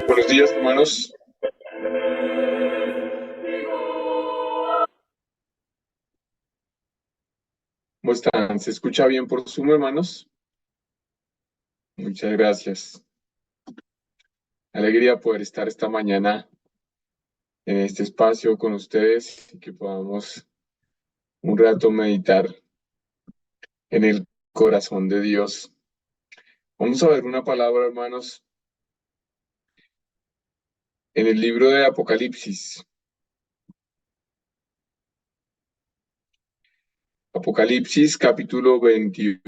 Buenos días, hermanos. ¿Cómo están? ¿Se escucha bien por Zoom, hermanos? Muchas gracias. Alegría poder estar esta mañana en este espacio con ustedes y que podamos un rato meditar en el corazón de Dios. Vamos a ver una palabra, hermanos, en el libro de Apocalipsis. Apocalipsis, capítulo 21.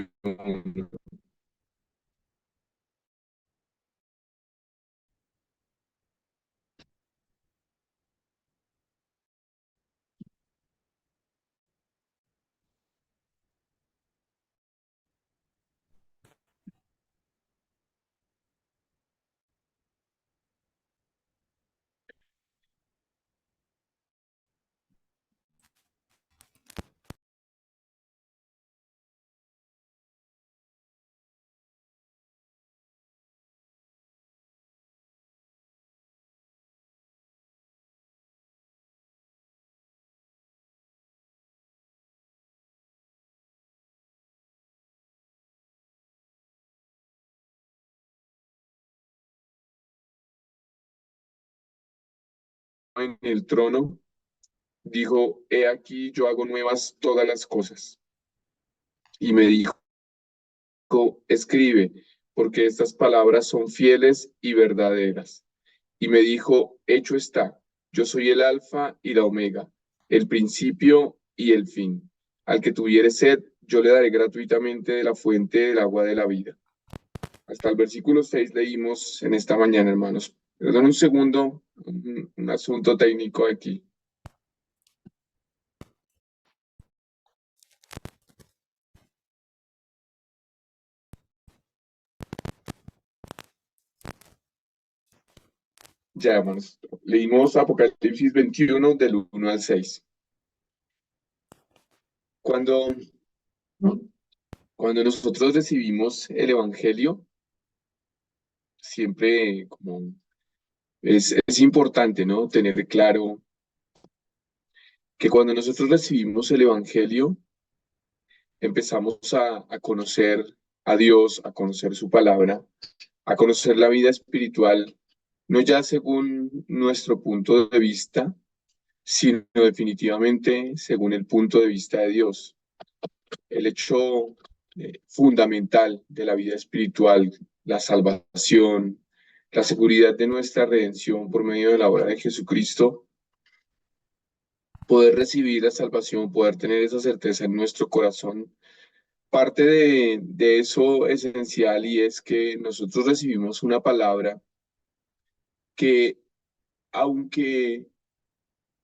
En el trono dijo: He aquí, yo hago nuevas todas las cosas. Y me dijo: Escribe, porque estas palabras son fieles y verdaderas. Y me dijo: Hecho está, yo soy el Alfa y la Omega, el principio y el fin. Al que tuviere sed, yo le daré gratuitamente de la fuente del agua de la vida. Hasta el versículo 6 leímos en esta mañana, hermanos. Perdón un segundo, un asunto técnico aquí. Ya, hermanos, leímos Apocalipsis 21 del 1 al 6. Cuando, cuando nosotros recibimos el Evangelio, siempre como es importante, ¿no? Tener claro que cuando nosotros recibimos el Evangelio, empezamos a conocer a Dios, a conocer su palabra, a conocer la vida espiritual, no ya según nuestro punto de vista, sino definitivamente según el punto de vista de Dios. El hecho fundamental de la vida espiritual, la salvación, la seguridad de nuestra redención por medio de la obra de Jesucristo, poder recibir la salvación, poder tener esa certeza en nuestro corazón. Parte de eso esencial y es que nosotros recibimos una palabra que, aunque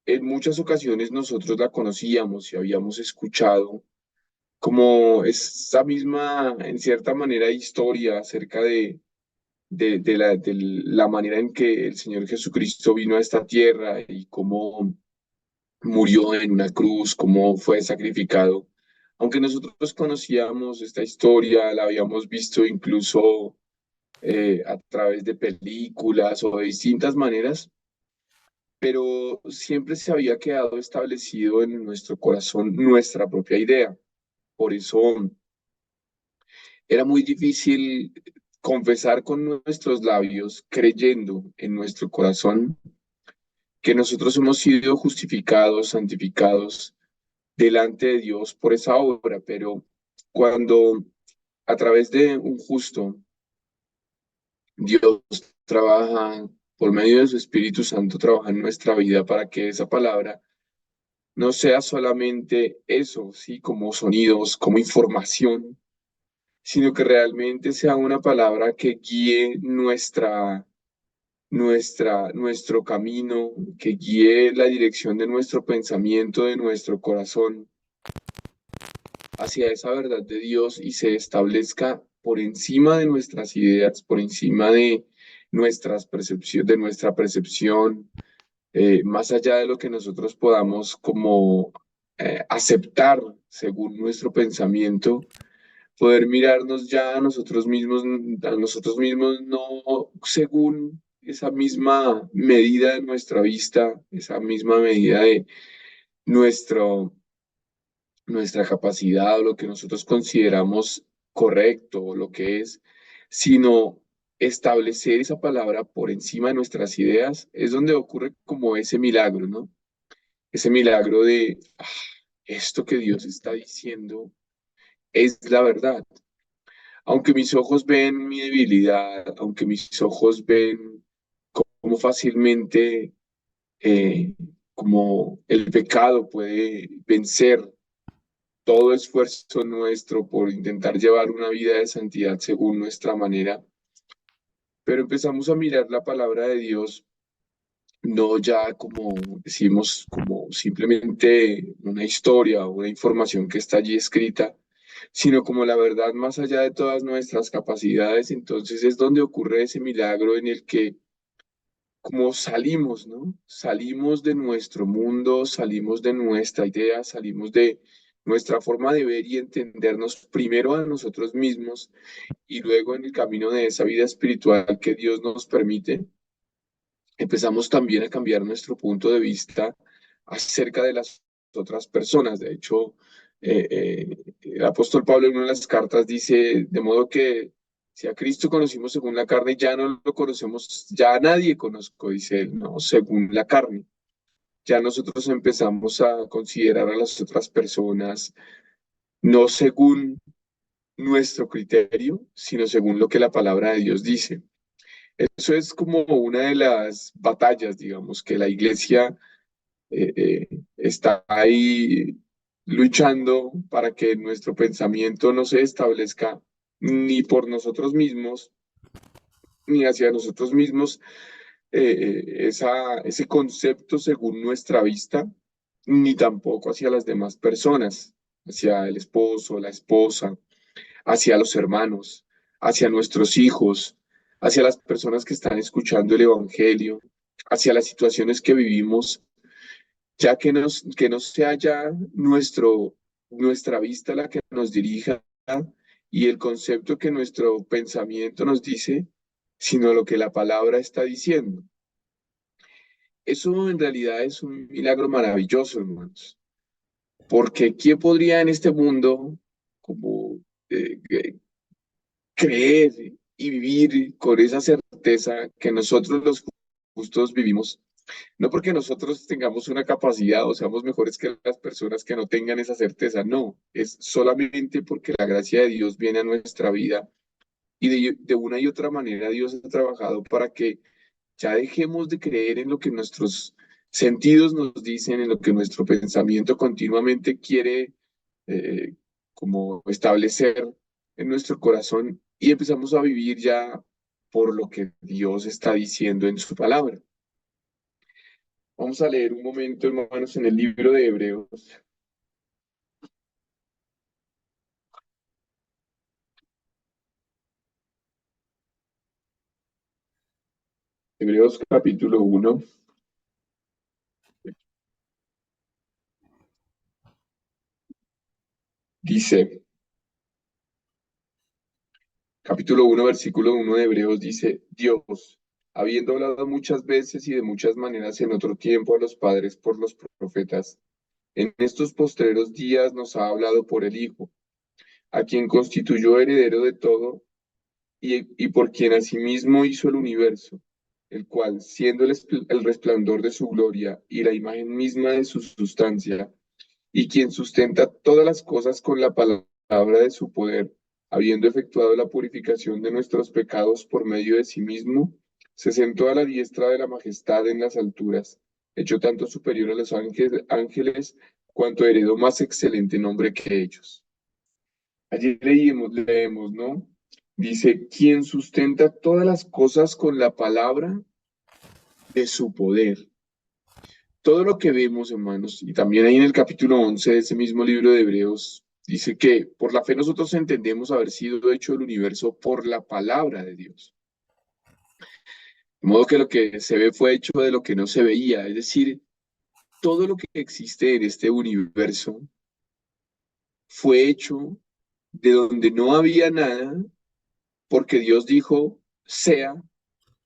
en muchas ocasiones nosotros la conocíamos y habíamos escuchado, como esa misma, en cierta manera, historia acerca de la manera en que el Señor Jesucristo vino a esta tierra y cómo murió en una cruz, cómo fue sacrificado. Aunque nosotros conocíamos esta historia, la habíamos visto incluso a través de películas o de distintas maneras, pero siempre se había quedado establecido en nuestro corazón nuestra propia idea. Por eso era muy difícil confesar con nuestros labios, creyendo en nuestro corazón, que nosotros hemos sido justificados, santificados delante de Dios por esa obra, pero cuando a través de un justo Dios trabaja por medio de su Espíritu Santo, trabaja en nuestra vida para que esa palabra no sea solamente eso, sí, como sonidos, como información, sino que realmente sea una palabra que guíe nuestro camino, que guíe la dirección de nuestro pensamiento, de nuestro corazón hacia esa verdad de Dios y se establezca por encima de nuestras ideas, por encima de de nuestra percepción, más allá de lo que nosotros podamos como aceptar según nuestro pensamiento, poder mirarnos ya a nosotros mismos no según esa misma medida de nuestra vista, esa misma medida de nuestro, nuestra capacidad o lo que nosotros consideramos correcto o lo que es, sino establecer esa palabra por encima de nuestras ideas, es donde ocurre como ese milagro, ¿no? Ese milagro de esto que Dios está diciendo es la verdad. Aunque mis ojos ven mi debilidad, aunque mis ojos ven cómo fácilmente como el pecado puede vencer todo esfuerzo nuestro por intentar llevar una vida de santidad según nuestra manera, pero empezamos a mirar la palabra de Dios no ya como decimos, como simplemente una historia o una información que está allí escrita, sino como la verdad más allá de todas nuestras capacidades. Entonces es donde ocurre ese milagro en el que como salimos, ¿no? Salimos de nuestro mundo, salimos de nuestra idea, salimos de nuestra forma de ver y entendernos primero a nosotros mismos y luego en el camino de esa vida espiritual que Dios nos permite, empezamos también a cambiar nuestro punto de vista acerca de las otras personas. De hecho, el apóstol Pablo en una de las cartas dice, de modo que si a Cristo conocimos según la carne, ya no lo conocemos, ya a nadie conozco, dice él, no, según la carne. Ya nosotros empezamos a considerar a las otras personas no según nuestro criterio, sino según lo que la palabra de Dios dice. Eso es como una de las batallas, digamos, que la iglesia está ahí luchando para que nuestro pensamiento no se establezca ni por nosotros mismos, ni hacia nosotros mismos, ese concepto según nuestra vista, ni tampoco hacia las demás personas, hacia el esposo, la esposa, hacia los hermanos, hacia nuestros hijos, hacia las personas que están escuchando el Evangelio, hacia las situaciones que vivimos, ya que no sea ya nuestra vista la que nos dirija y el concepto que nuestro pensamiento nos dice, sino lo que la palabra está diciendo. Eso en realidad es un milagro maravilloso, hermanos, porque ¿quién podría en este mundo como creer y vivir con esa certeza que nosotros los justos vivimos, no porque nosotros tengamos una capacidad o seamos mejores que las personas que no tengan esa certeza, no, es solamente porque la gracia de Dios viene a nuestra vida y de una y otra manera Dios ha trabajado para que ya dejemos de creer en lo que nuestros sentidos nos dicen, en lo que nuestro pensamiento continuamente quiere eh, como establecer en nuestro corazón y empezamos a vivir ya por lo que Dios está diciendo en su palabra. Vamos a leer un momento, hermanos, en el libro de Hebreos. Hebreos capítulo 1 dice, capítulo 1 versículo 1 de Hebreos dice, Dios, habiendo hablado muchas veces y de muchas maneras en otro tiempo a los padres por los profetas, en estos postreros días nos ha hablado por el Hijo, a quien constituyó heredero de todo y por quien asimismo hizo el universo, el cual, siendo el resplandor de su gloria y la imagen misma de su sustancia, y quien sustenta todas las cosas con la palabra de su poder, habiendo efectuado la purificación de nuestros pecados por medio de sí mismo, se sentó a la diestra de la majestad en las alturas, hecho tanto superior a los ángeles cuanto heredó más excelente nombre que ellos. Allí leemos, ¿no? Dice, quien sustenta todas las cosas con la palabra de su poder. Todo lo que vemos, hermanos, y también ahí en el capítulo 11 de ese mismo libro de Hebreos, dice que por la fe nosotros entendemos haber sido hecho el universo por la palabra de Dios. De modo que lo que se ve fue hecho de lo que no se veía, es decir, todo lo que existe en este universo fue hecho de donde no había nada, porque Dios dijo, sea,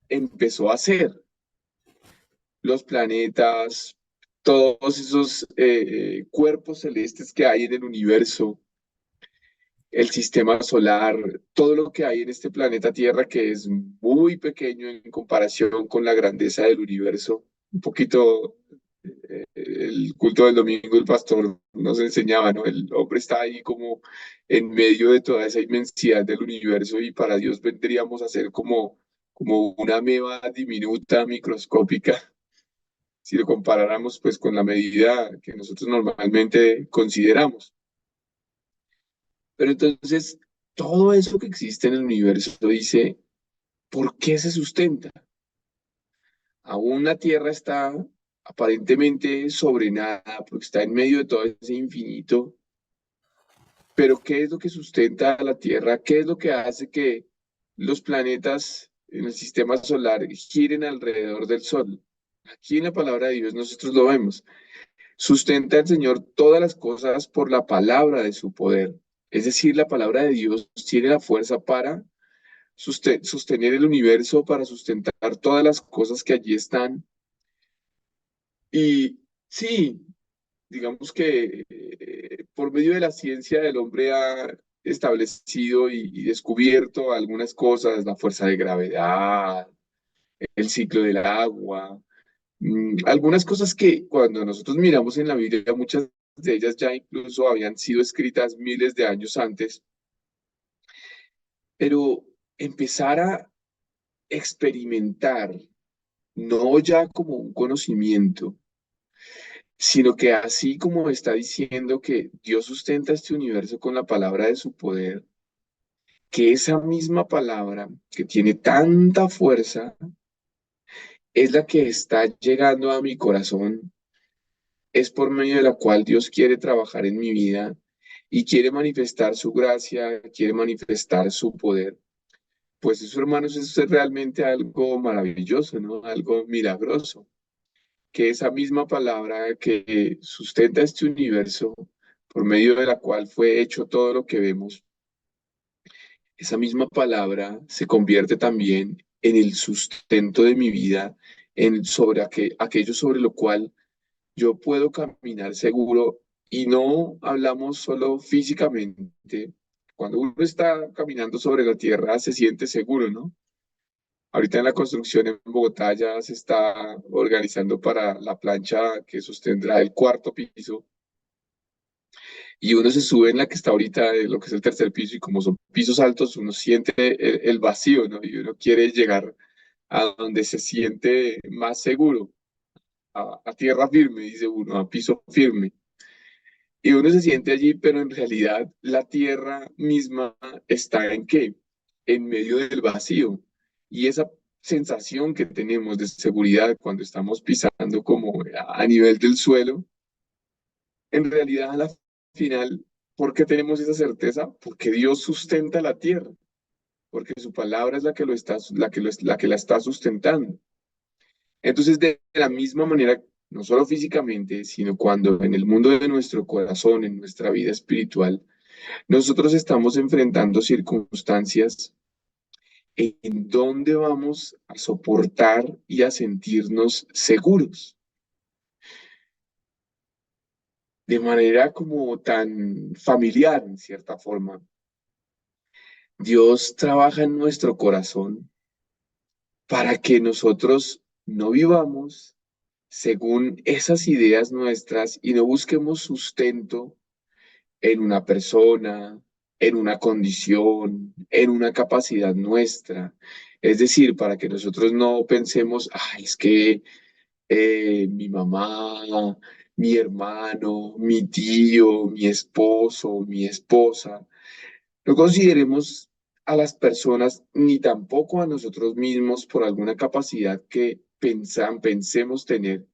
empezó a ser. Los planetas, todos esos cuerpos celestes que hay en el universo, el sistema solar, todo lo que hay en este planeta Tierra que es muy pequeño en comparación con la grandeza del universo. Un poquito el culto del domingo, el pastor nos enseñaba, ¿no? El hombre está ahí como en medio de toda esa inmensidad del universo y para Dios vendríamos a ser como una ameba diminuta, microscópica, si lo comparáramos pues con la medida que nosotros normalmente consideramos. Pero entonces, todo eso que existe en el universo dice, ¿por qué se sustenta? Aún la Tierra está aparentemente sobre nada, porque está en medio de todo ese infinito, pero ¿qué es lo que sustenta a la Tierra? ¿Qué es lo que hace que los planetas en el sistema solar giren alrededor del Sol? Aquí en la palabra de Dios nosotros lo vemos. Sustenta el Señor todas las cosas por la palabra de su poder. Es decir, la palabra de Dios tiene la fuerza para sostener el universo, para sustentar todas las cosas que allí están. Y sí, digamos que por medio de la ciencia el hombre ha establecido y descubierto algunas cosas, la fuerza de gravedad, el ciclo del agua, algunas cosas que cuando nosotros miramos en la Biblia, muchas de ellas ya incluso habían sido escritas miles de años antes, pero empezar a experimentar, no ya como un conocimiento, sino que así como está diciendo que Dios sustenta este universo con la palabra de su poder, que esa misma palabra que tiene tanta fuerza es la que está llegando a mi corazón, es por medio de la cual Dios quiere trabajar en mi vida y quiere manifestar su gracia, quiere manifestar su poder. Pues eso, hermanos, eso es realmente algo maravilloso, ¿no? Algo milagroso. Que esa misma palabra que sustenta este universo, por medio de la cual fue hecho todo lo que vemos, esa misma palabra se convierte también en el sustento de mi vida, en sobre aquello sobre lo cual yo puedo caminar seguro y no hablamos solo físicamente, Cuando uno está caminando sobre la tierra se siente seguro, ¿no? Ahorita en la construcción en Bogotá ya se está organizando para la plancha que sostendrá el cuarto piso y uno se sube en la que está ahorita, lo que es el tercer piso, y como son pisos altos, uno siente el vacío, ¿no? Y uno quiere llegar a donde se siente más seguro, a tierra firme, dice uno, a piso firme. Y uno se siente allí, pero en realidad la tierra misma está ¿en qué? En medio del vacío. Y esa sensación que tenemos de seguridad cuando estamos pisando como a nivel del suelo, en realidad a la final, ¿por qué tenemos esa certeza? Porque Dios sustenta la tierra, porque su palabra es la que lo está, la que la está sustentando. Entonces, de la misma manera, no solo físicamente, sino cuando en el mundo de nuestro corazón, en nuestra vida espiritual, nosotros estamos enfrentando circunstancias en donde vamos a soportar y a sentirnos seguros, de manera como tan familiar, en cierta forma. Dios trabaja en nuestro corazón para que nosotros no vivamos según esas ideas nuestras y no busquemos sustento en una persona, en una condición, en una capacidad nuestra. Es decir, para que nosotros no pensemos, ay, es que mi mamá, mi hermano, mi tío, mi esposo, mi esposa, no consideremos a las personas ni tampoco a nosotros mismos por alguna capacidad que pensemos tener,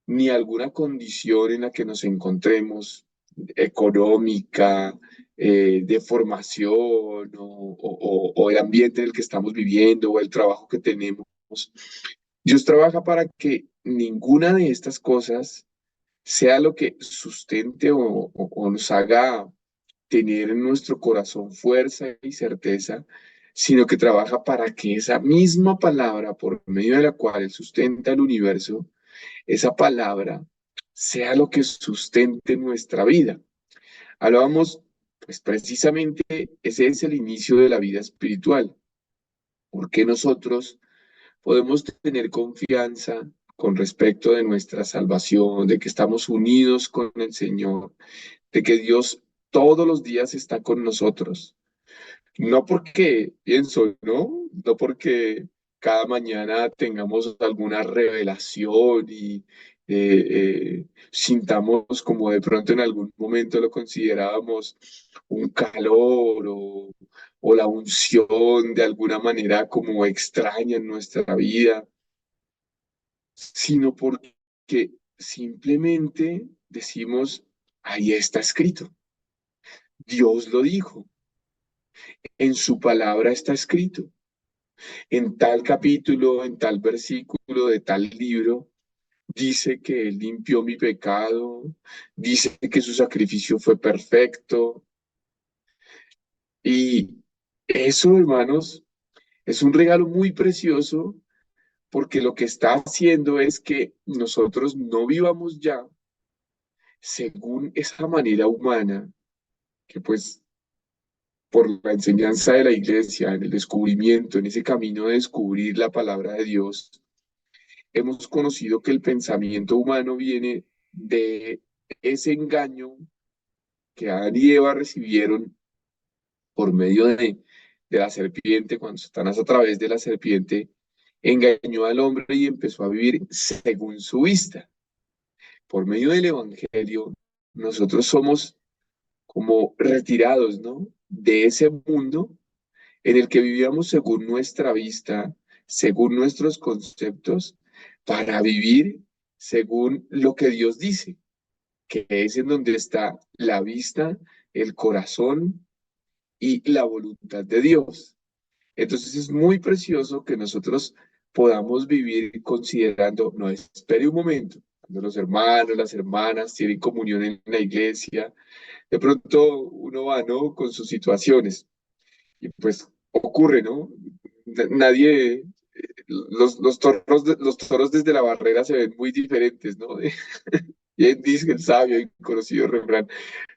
ni alguna condición en la que nos encontremos, económica, de formación, o el ambiente en el que estamos viviendo, o el trabajo que tenemos. Dios trabaja para que ninguna de estas cosas sea lo que sustente o nos haga tener en nuestro corazón fuerza y certeza, sino que trabaja para que esa misma palabra, por medio de la cual Él sustenta el universo, esa palabra sea lo que sustente nuestra vida. Hablábamos, pues precisamente ese es el inicio de la vida espiritual, porque nosotros podemos tener confianza con respecto de nuestra salvación, de que estamos unidos con el Señor, de que Dios todos los días está con nosotros. No porque, pienso, ¿no? No porque cada mañana tengamos alguna revelación y sintamos como de pronto en algún momento lo considerábamos un calor o la unción de alguna manera como extraña en nuestra vida, sino porque simplemente decimos, ahí está escrito, Dios lo dijo, en su palabra está escrito. En tal capítulo, en tal versículo de tal libro, dice que Él limpió mi pecado, dice que su sacrificio fue perfecto. Y eso, hermanos, es un regalo muy precioso porque lo que está haciendo es que nosotros no vivamos ya según esa manera humana, que pues por la enseñanza de la iglesia, en el descubrimiento, en ese camino de descubrir la palabra de Dios, hemos conocido que el pensamiento humano viene de ese engaño que Adán y Eva recibieron por medio de la serpiente, cuando Satanás a través de la serpiente engañó al hombre y empezó a vivir según su vista. Por medio del Evangelio, nosotros somos como retirados, ¿no? De ese mundo en el que vivíamos según nuestra vista, según nuestros conceptos, para vivir según lo que Dios dice, que es en donde está la vista, el corazón y la voluntad de Dios. Entonces es muy precioso que nosotros podamos vivir considerando, no, espere un momento, cuando los hermanos, las hermanas tienen comunión en la iglesia, de pronto uno va, ¿no? Con sus situaciones y pues ocurre, ¿no? Nadie, los toros desde la barrera se ven muy diferentes, ¿no? Bien dice el sabio y conocido refrán.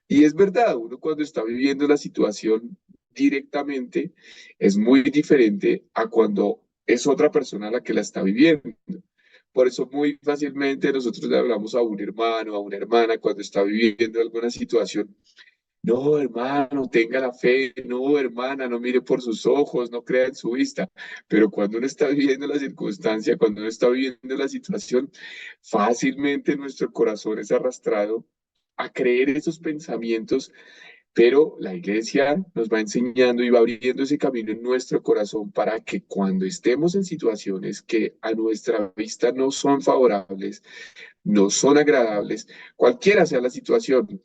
Y es verdad, uno cuando está viviendo la situación directamente es muy diferente a cuando es otra persona la que la está viviendo. Por eso muy fácilmente nosotros le hablamos a un hermano, a una hermana cuando está viviendo alguna situación. No, hermano, tenga la fe. No, hermana, no mire por sus ojos, no crea en su vista. Pero cuando uno está viviendo la circunstancia, cuando uno está viviendo la situación, fácilmente nuestro corazón es arrastrado a creer esos pensamientos, pero la iglesia nos va enseñando y va abriendo ese camino en nuestro corazón para que cuando estemos en situaciones que a nuestra vista no son favorables, no son agradables, cualquiera sea la situación,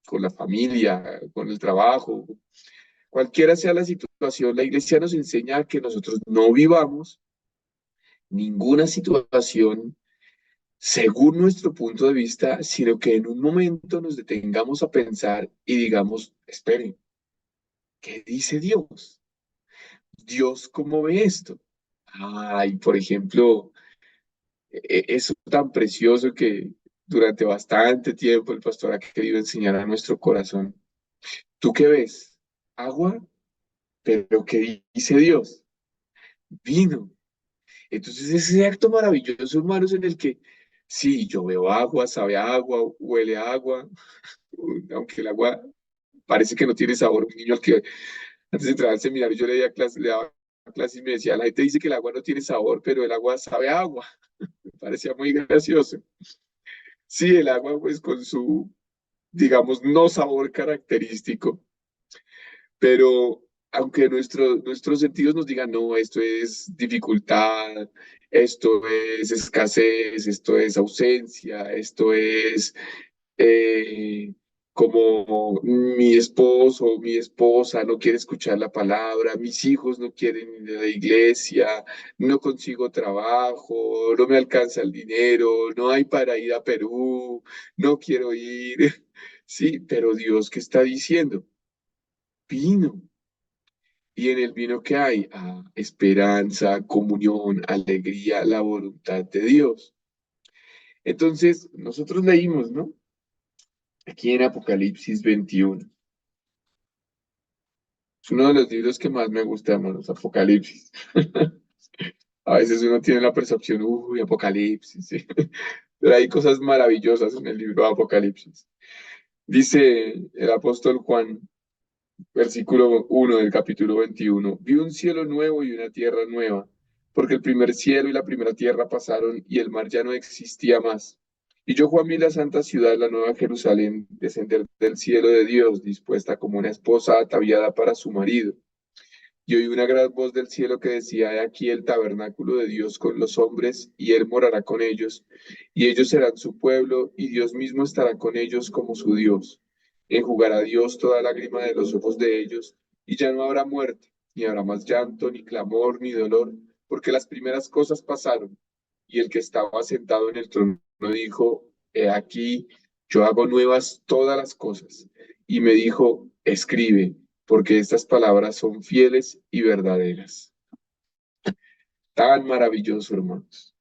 con la familia, con el trabajo, cualquiera sea la situación, la iglesia nos enseña que nosotros no vivamos ninguna situación según nuestro punto de vista, sino que en un momento nos detengamos a pensar y digamos, esperen, ¿qué dice Dios? ¿Dios cómo ve esto? Ay, por ejemplo, eso tan precioso que durante bastante tiempo el pastor ha querido enseñar a nuestro corazón. ¿Tú qué ves? Agua, pero ¿qué dice Dios? Vino. Entonces ese acto maravilloso, hermanos, en el que sí, yo veo agua, sabe a agua, huele a agua, aunque el agua parece que no tiene sabor. Un niño al que antes de entrar al seminario yo le daba clase y me decía, la gente dice que el agua no tiene sabor, pero el agua sabe a agua. Me parecía muy gracioso. Sí, el agua pues con su, digamos, no sabor característico, pero aunque nuestros sentidos nos digan, no, esto es dificultad, esto es escasez, esto es ausencia, esto es eh, como mi esposo o mi esposa no quiere escuchar la palabra, mis hijos no quieren ir a la iglesia, no consigo trabajo, no me alcanza el dinero, no hay para ir a Perú, no quiero ir. Sí, pero Dios, ¿qué está diciendo? Vino. Y en el vino que hay, esperanza, comunión, alegría, la voluntad de Dios. Entonces, nosotros leímos, ¿no? Aquí en Apocalipsis 21. Es uno de los libros que más me gusta, hermanos, Apocalipsis. A veces uno tiene la percepción, uy, Apocalipsis, sí. Pero hay cosas maravillosas en el libro de Apocalipsis. Dice el apóstol Juan, versículo 1 del capítulo 21. Vi un cielo nuevo y una tierra nueva, porque el primer cielo y la primera tierra pasaron y el mar ya no existía más. Y yo, Juan, vi la santa ciudad, la nueva Jerusalén, descender del cielo de Dios, dispuesta como una esposa ataviada para su marido. Y oí una gran voz del cielo que decía: He aquí el tabernáculo de Dios con los hombres, y él morará con ellos, y ellos serán su pueblo, y Dios mismo estará con ellos como su Dios. Enjugará Dios toda lágrima de los ojos de ellos, y ya no habrá muerte, ni habrá más llanto, ni clamor, ni dolor, porque las primeras cosas pasaron. Y el que estaba sentado en el trono dijo: He aquí, yo hago nuevas todas las cosas. Y me dijo: Escribe, porque estas palabras son fieles y verdaderas. Tan maravilloso, hermanos.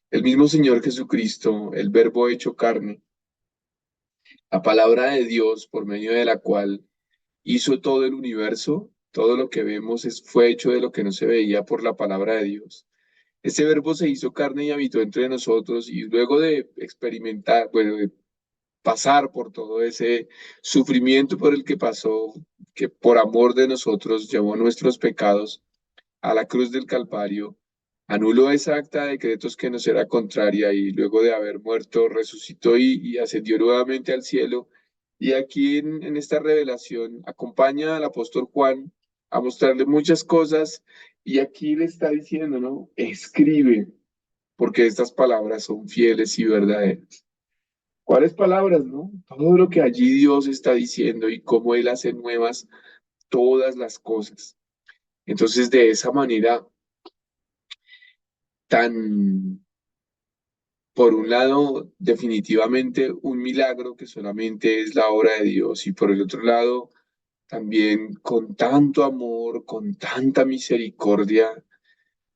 El mismo Señor Jesucristo, el Verbo hecho carne, la palabra de Dios por medio de la cual hizo todo el universo, todo lo que vemos fue hecho de lo que no se veía por la palabra de Dios. Ese verbo se hizo carne y habitó entre nosotros y luego de experimentar, bueno, de pasar por todo ese sufrimiento por el que pasó, que por amor de nosotros llevó nuestros pecados a la cruz del Calvario, anuló esa acta de decretos que nos era contraria y luego de haber muerto resucitó y ascendió nuevamente al cielo. Y aquí en esta revelación acompaña al apóstol Juan a mostrarle muchas cosas y aquí le está diciendo, ¿no? Escribe, porque estas palabras son fieles y verdaderas. ¿Cuáles palabras, no? Todo lo que allí Dios está diciendo y cómo Él hace nuevas todas las cosas. Entonces, de esa manera tan, por un lado, definitivamente un milagro que solamente es la obra de Dios y por el otro lado, también con tanto amor, con tanta misericordia,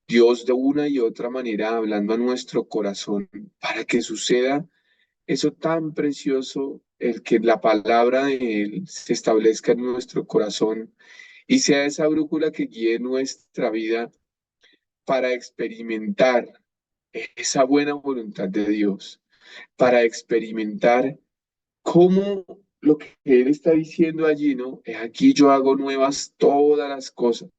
Dios de una y otra manera hablando a nuestro corazón para que suceda eso tan precioso el que la palabra de Él se establezca en nuestro corazón y sea esa brújula que guíe nuestra vida para experimentar esa buena voluntad de Dios, para experimentar cómo lo que Él está diciendo allí, ¿no? Aquí yo hago nuevas todas las cosas.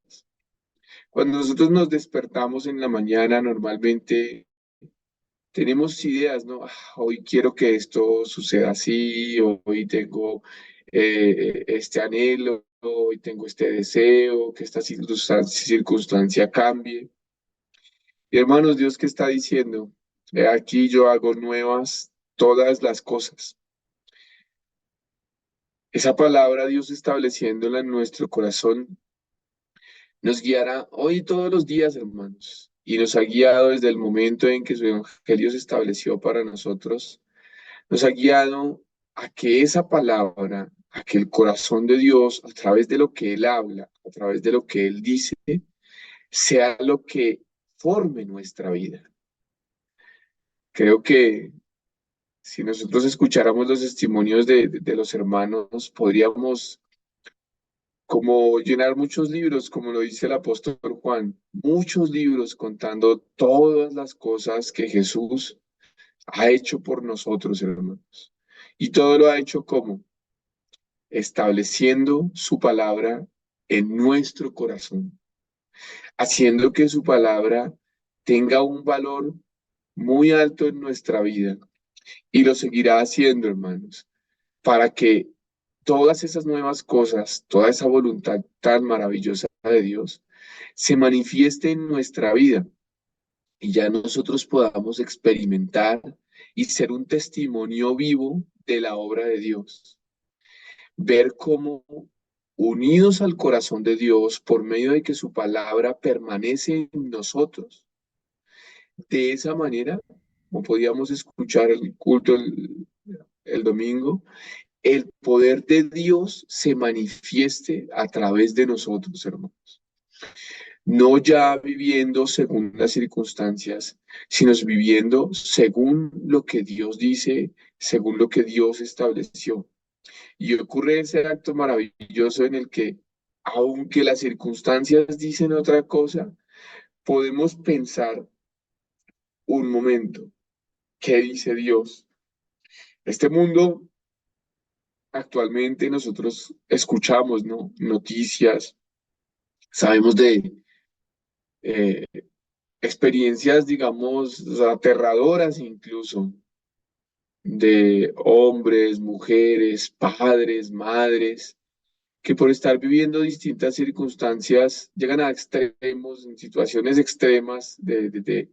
Cuando nosotros nos despertamos en la mañana, normalmente tenemos ideas, ¿no? Hoy quiero que esto suceda así, hoy tengo este anhelo, hoy tengo este deseo, que esta circunstancia cambie. Y hermanos, Dios que está diciendo, aquí yo hago nuevas todas las cosas. Esa palabra Dios estableciéndola en nuestro corazón nos guiará hoy y todos los días, hermanos, y nos ha guiado desde el momento en que su evangelio se estableció para nosotros. Nos ha guiado a que esa palabra, a que el corazón de Dios, a través de lo que Él habla, a través de lo que Él dice, sea lo que forme nuestra vida. Creo que si nosotros escucháramos los testimonios de los hermanos, podríamos como llenar muchos libros, como lo dice el apóstol Juan, muchos libros contando todas las cosas que Jesús ha hecho por nosotros, hermanos. Y todo lo ha hecho como estableciendo su palabra en nuestro corazón, haciendo que su palabra tenga un valor muy alto en nuestra vida y lo seguirá haciendo, hermanos, para que todas esas nuevas cosas, toda esa voluntad tan maravillosa de Dios, se manifieste en nuestra vida y ya nosotros podamos experimentar y ser un testimonio vivo de la obra de Dios. Ver cómo unidos al corazón de Dios por medio de que su palabra permanece en nosotros. De esa manera, como podíamos escuchar el culto el domingo, el poder de Dios se manifieste a través de nosotros, hermanos. No ya viviendo según las circunstancias, sino viviendo según lo que Dios dice, según lo que Dios estableció. Y ocurre ese acto maravilloso en el que, aunque las circunstancias dicen otra cosa, podemos pensar un momento, ¿qué dice Dios? Este mundo, actualmente nosotros escuchamos, ¿no? Noticias, sabemos de eh, experiencias, digamos, aterradoras incluso, de hombres, mujeres, padres, madres que por estar viviendo distintas circunstancias llegan a extremos, en situaciones extremas de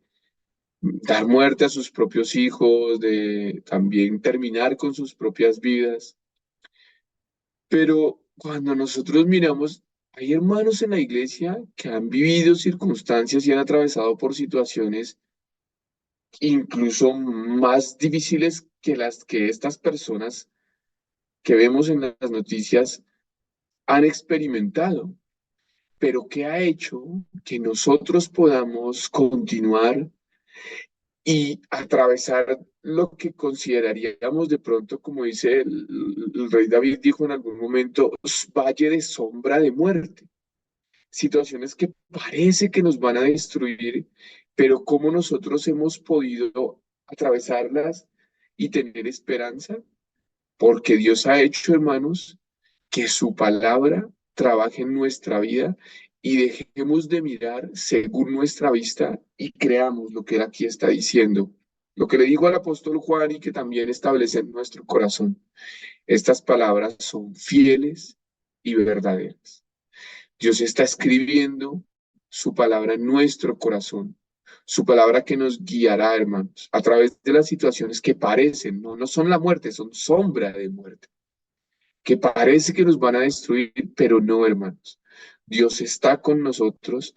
dar muerte a sus propios hijos, de también terminar con sus propias vidas. Pero cuando nosotros miramos, hay hermanos en la iglesia que han vivido circunstancias y han atravesado por situaciones incluso más difíciles que las que estas personas que vemos en las noticias han experimentado. Pero ¿qué ha hecho que nosotros podamos continuar y atravesar lo que consideraríamos de pronto, como dice el rey David dijo en algún momento, valle de sombra de muerte? Situaciones que parece que nos van a destruir, pero cómo nosotros hemos podido atravesarlas y tener esperanza, porque Dios ha hecho, hermanos, que su palabra trabaje en nuestra vida y dejemos de mirar según nuestra vista y creamos lo que él aquí está diciendo. Lo que le digo al apóstol Juan y que también establece en nuestro corazón. Estas palabras son fieles y verdaderas. Dios está escribiendo su palabra en nuestro corazón. Su palabra que nos guiará, hermanos, a través de las situaciones que parecen, no son la muerte, son sombra de muerte que parece que nos van a destruir, pero no, hermanos. Dios está con nosotros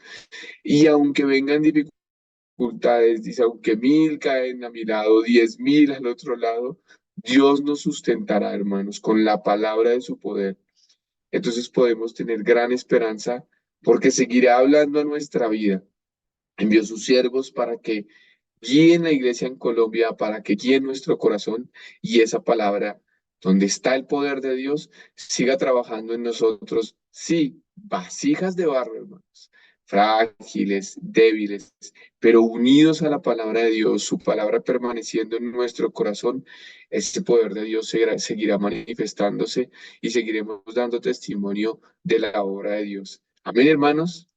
y aunque vengan dificultades, dice, aunque 1000 caen a mi lado, 10.000 al otro lado, Dios nos sustentará, hermanos, con la palabra de su poder. Entonces podemos tener gran esperanza porque seguirá hablando a nuestra vida. Envió sus siervos para que guíen la iglesia en Colombia, para que guíen nuestro corazón y esa palabra donde está el poder de Dios, siga trabajando en nosotros. Sí, vasijas de barro, hermanos, frágiles, débiles, pero unidos a la palabra de Dios, su palabra permaneciendo en nuestro corazón, ese poder de Dios seguirá manifestándose y seguiremos dando testimonio de la obra de Dios. Amén, hermanos.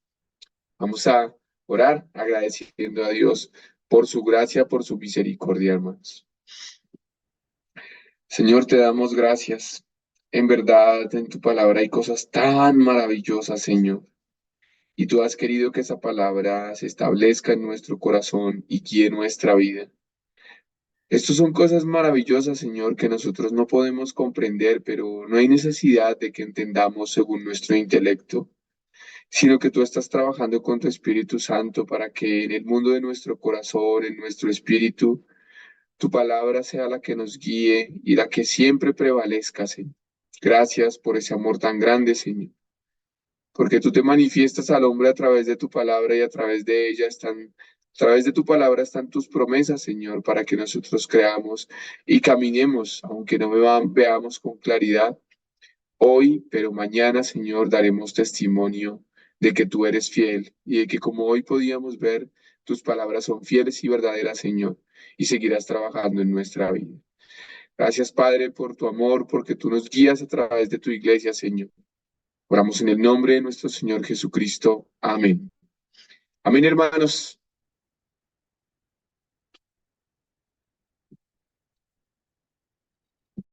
Vamos a orar agradeciendo a Dios por su gracia, por su misericordia, hermanos. Señor, te damos gracias. En verdad, en tu palabra hay cosas tan maravillosas, Señor. Y tú has querido que esa palabra se establezca en nuestro corazón y guíe nuestra vida. Estas son cosas maravillosas, Señor, que nosotros no podemos comprender, pero no hay necesidad de que entendamos según nuestro intelecto, sino que tú estás trabajando con tu Espíritu Santo para que en el mundo de nuestro corazón, en nuestro espíritu, tu palabra sea la que nos guíe y la que siempre prevalezca, Señor. Gracias por ese amor tan grande, Señor, porque tú te manifiestas al hombre a través de tu palabra y a través de ella a través de tu palabra están tus promesas, Señor, para que nosotros creamos y caminemos, aunque no veamos con claridad hoy, pero mañana, Señor, daremos testimonio de que tú eres fiel y de que como hoy podíamos ver, tus palabras son fieles y verdaderas, Señor, y seguirás trabajando en nuestra vida. Gracias, Padre, por tu amor, porque tú nos guías a través de tu iglesia, Señor. Oramos en el nombre de nuestro Señor Jesucristo. Amén. Amén, hermanos.